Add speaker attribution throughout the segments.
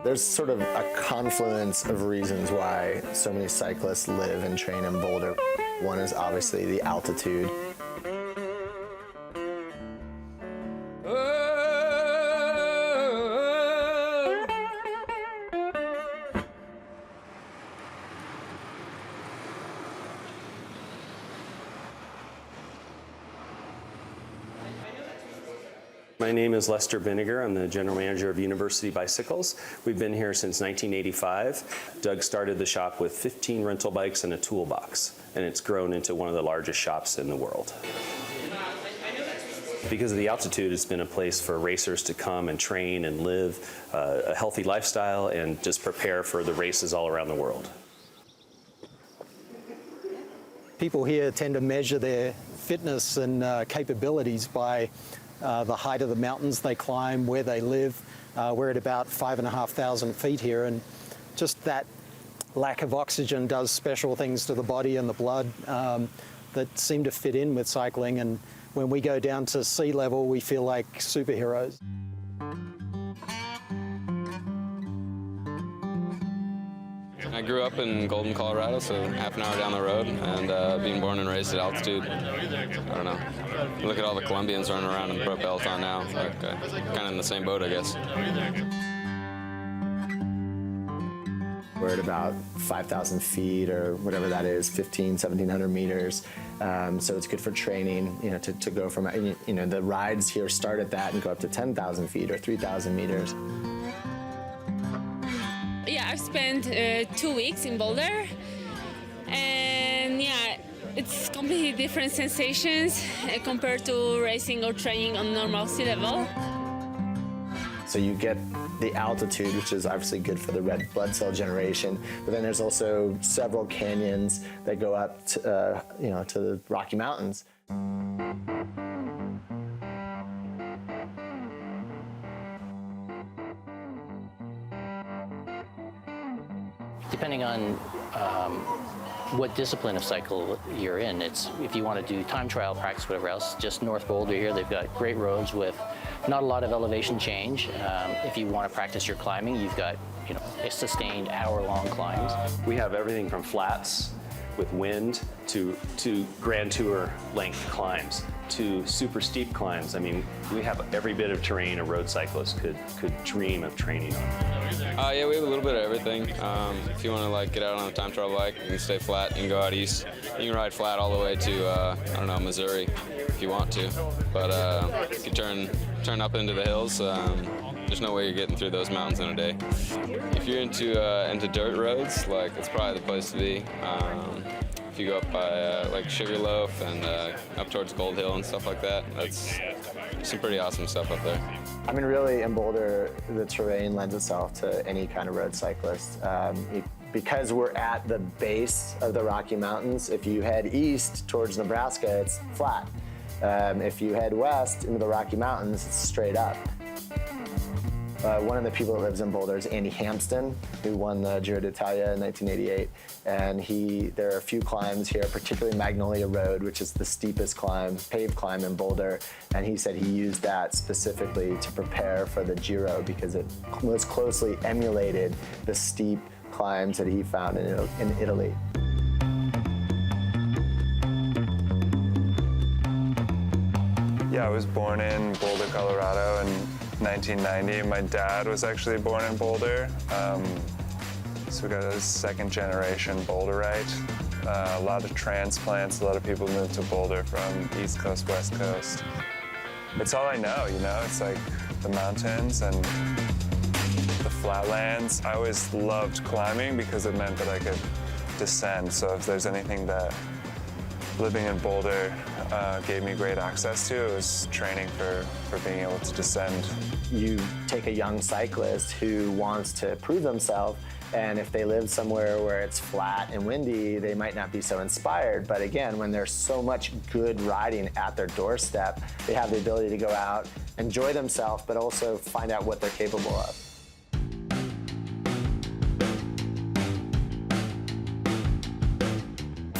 Speaker 1: There's sort of a confluence of reasons why so many cyclists live and train in Boulder. One is obviously the altitude.
Speaker 2: My name is Lester Vinegar. I'm the general manager of University Bicycles. We've been here since 1985. Doug started the shop with 15 rental bikes and a toolbox, and it's grown into one of the largest shops in the world. Because of the altitude, it's been a place for racers to come and train and live a healthy lifestyle and just prepare for the races all around the world.
Speaker 3: People here tend to measure their fitness and capabilities by the height of the mountains they climb, where they live. We're at about 5,500 feet here, and just that lack of oxygen does special things to the body and the blood that seem to fit in with cycling. And when we go down to sea level, we feel like superheroes.
Speaker 4: I grew up in Golden, Colorado, so half an hour down the road, and being born and raised at altitude, I don't know. Look at all the Colombians running around in Pro Peloton now, like, kind of in the same boat, I guess.
Speaker 1: We're at about 5,000 feet or whatever that is, 1,700 meters. So it's good for training, you know, to go from, you know, the rides here start at that and go up to 10,000 feet or 3,000 meters.
Speaker 5: Yeah, I've spent 2 weeks in Boulder, and yeah, it's completely different sensations compared to racing or training on normal sea level.
Speaker 1: So you get the altitude, which is obviously good for the red blood cell generation, but then there's also several canyons that go up to, you know, to the Rocky Mountains.
Speaker 6: Depending on what discipline of cycle you're in, it's if you want to do time trial practice, whatever else, just North Boulder here, they've got great roads with not a lot of elevation change. If you want to practice your climbing, you've got, you know, a sustained hour-long climbs.
Speaker 2: We have everything from flats with wind to Grand Tour length climbs to super steep climbs. I mean, we have every bit of terrain a road cyclist could dream of training on.
Speaker 4: Yeah, we have a little bit of everything. If you want to like get out on a time trial bike, you can stay flat. You can go out east. You can ride flat all the way to I don't know, Missouri, if you want to. But if you turn up into the hills, there's no way you're getting through those mountains in a day. If you're into dirt roads, like it's probably the place to be. If you go up by like Sugarloaf and up towards Gold Hill and stuff like that, that's some pretty awesome stuff up there.
Speaker 1: I mean, really, in Boulder, the terrain lends itself to any kind of road cyclist. Because we're at the base of the Rocky Mountains, if you head east towards Nebraska, it's flat. If you head west into the Rocky Mountains, it's straight up. One of the people that lives in Boulder is Andy Hampston, who won the Giro d'Italia in 1988. And there are a few climbs here, particularly Magnolia Road, which is the steepest climb, paved climb in Boulder. And he said he used that specifically to prepare for the Giro because it most closely emulated the steep climbs that he found in Italy.
Speaker 7: Yeah, I was born in Boulder, Colorado in 1990. My dad was actually born in Boulder. So we got a second generation Boulderite. A lot of transplants, a lot of people moved to Boulder from East Coast, West Coast. It's all I know, you know? It's like the mountains and the flatlands. I always loved climbing because it meant that I could descend. So if there's anything that living in Boulder gave me great access to, it was training for being able to descend.
Speaker 1: You take a young cyclist who wants to prove themselves, and if they live somewhere where it's flat and windy, they might not be so inspired. But again, when there's so much good riding at their doorstep, they have the ability to go out, enjoy themselves, but also find out what they're capable of.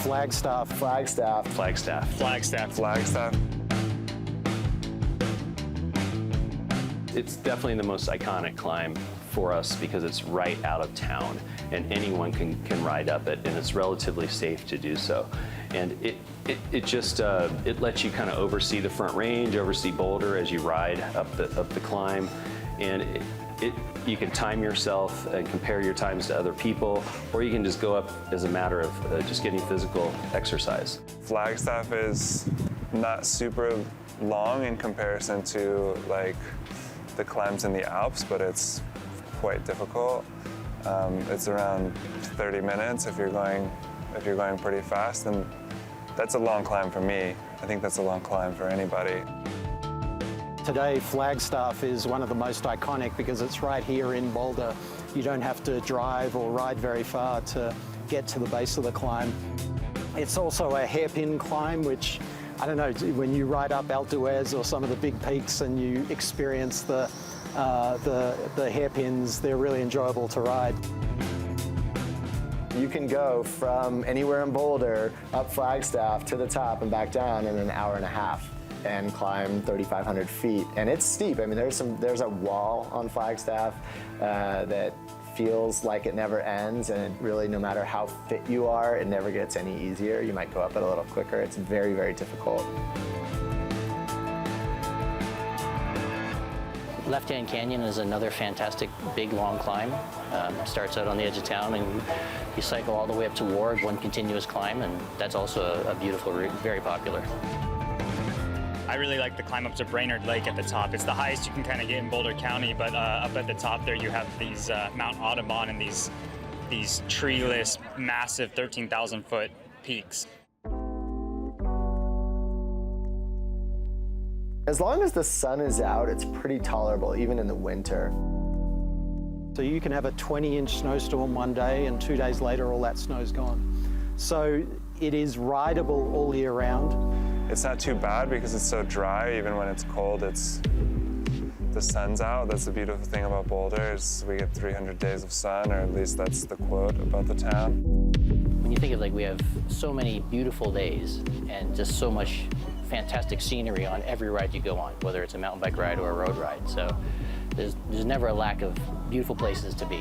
Speaker 1: FLAGSTAFF. FLAGSTAFF.
Speaker 2: FLAGSTAFF.
Speaker 7: FLAGSTAFF. FLAGSTAFF.
Speaker 2: It's definitely the most iconic climb for us because it's right out of town and anyone can ride up it, and it's relatively safe to do so. And it just it lets you kind of oversee the Front Range, oversee Boulder as you ride up the climb, and you can time yourself and compare your times to other people, or you can just go up as a matter of just getting physical exercise.
Speaker 7: Flagstaff is not super long in comparison to like the climbs in the Alps, but it's quite difficult. It's around 30 minutes if you're going pretty fast, and that's a long climb for me. I think that's a long climb for anybody.
Speaker 3: Today, Flagstaff is one of the most iconic because it's right here in Boulder. You don't have to drive or ride very far to get to the base of the climb. It's also a hairpin climb, which, I don't know, when you ride up Alpe d'Huez or some of the big peaks and you experience the hairpins, they're really enjoyable to ride.
Speaker 1: You can go from anywhere in Boulder up Flagstaff to the top and back down in an hour and a half and climb 3,500 feet. And it's steep. I mean, there's a wall on Flagstaff that feels like it never ends, and really, no matter how fit you are, it never gets any easier. You might go up it a little quicker. It's very, very difficult.
Speaker 6: Left Hand Canyon is another fantastic big long climb. Starts out on the edge of town and you cycle all the way up to Ward, one continuous climb, and that's also a beautiful route, very popular.
Speaker 8: I really like the climb up to Brainerd Lake at the top. It's the highest you can kind of get in Boulder County, but up at the top there you have these Mount Audubon and these treeless, massive 13,000 foot peaks.
Speaker 1: As long as the sun is out, it's pretty tolerable, even in the winter.
Speaker 3: So you can have a 20-inch snowstorm one day and 2 days later all that snow's gone. So it is rideable all year round.
Speaker 7: It's not too bad because it's so dry. Even when it's cold, the sun's out. That's the beautiful thing about Boulder is we get 300 days of sun, or at least that's the quote about the town.
Speaker 6: When you think of, like, we have so many beautiful days and just so much fantastic scenery on every ride you go on, whether it's a mountain bike ride or a road ride. So there's never a lack of beautiful places to be.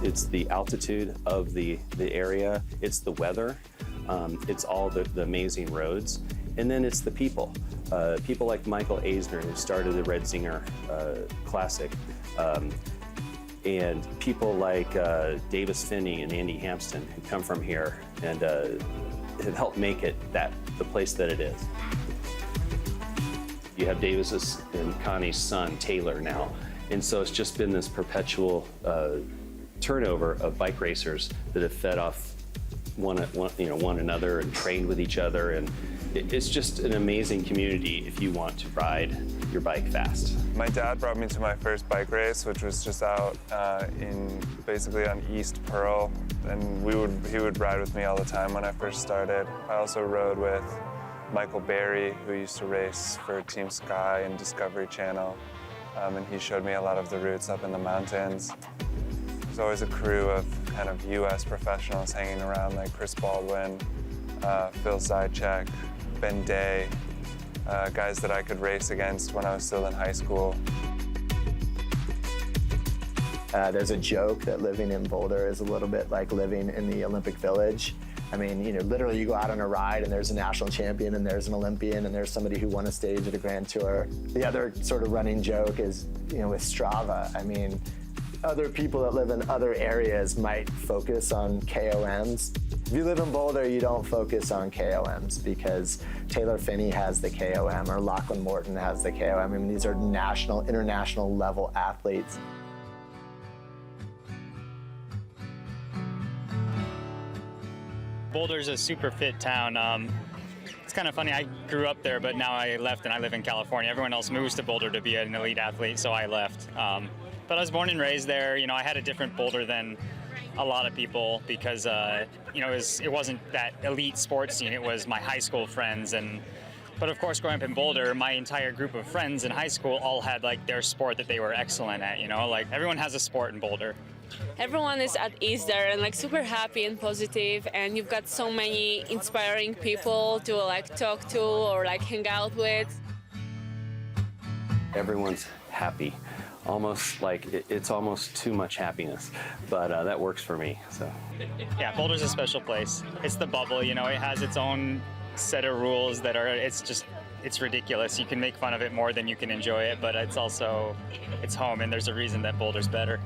Speaker 2: It's the altitude of the area, it's the weather, it's all the amazing roads, and then it's the people. People like Michael Eisner, who started the Red Zinger Classic, and people like Davis Finney and Andy Hampston, who come from here and have helped make it the place that it is. You have Davis's and Connie's son, Taylor, now, and so it's just been this perpetual turnover of bike racers that have fed off one another and trained with each other, and it's just an amazing community if you want to ride your bike fast.
Speaker 7: My dad brought me to my first bike race, which was just out basically on East Pearl, and he would ride with me all the time when I first started. I also rode with Michael Berry, who used to race for Team Sky and Discovery Channel, and he showed me a lot of the routes up in the mountains. There's always a crew of kind of US professionals hanging around, like Chris Baldwin, Phil Zajac, Ben Day, guys that I could race against when I was still in high school.
Speaker 1: There's a joke that living in Boulder is a little bit like living in the Olympic Village. I mean, literally you go out on a ride and there's a national champion and there's an Olympian and there's somebody who won a stage at a Grand Tour. The other sort of running joke is, with Strava, I mean, other people that live in other areas might focus on KOMs. If you live in Boulder, you don't focus on KOMs because Taylor Finney has the KOM or Lachlan Morton has the KOM. I mean, these are national, international level athletes.
Speaker 8: Boulder's a super fit town. It's kind of funny, I grew up there, but now I left and I live in California. Everyone else moves to Boulder to be an elite athlete, so I left. But I was born and raised there. I had a different Boulder than a lot of people because, it wasn't that elite sports scene. It was my high school friends. But of course, growing up in Boulder, my entire group of friends in high school all had like their sport that they were excellent at, like everyone has a sport in Boulder.
Speaker 5: everyone is at ease there and like super happy and positive, and you've got so many inspiring people to like talk to or like hang out with.
Speaker 2: Everyone's happy, almost like it's almost too much happiness, but that works for me. So
Speaker 8: Yeah, Boulder's a special place. It's the bubble, you know, it has its own set of rules that are, it's ridiculous. You can make fun of it more than you can enjoy it, but it's also, it's home, and there's a reason that Boulder's better.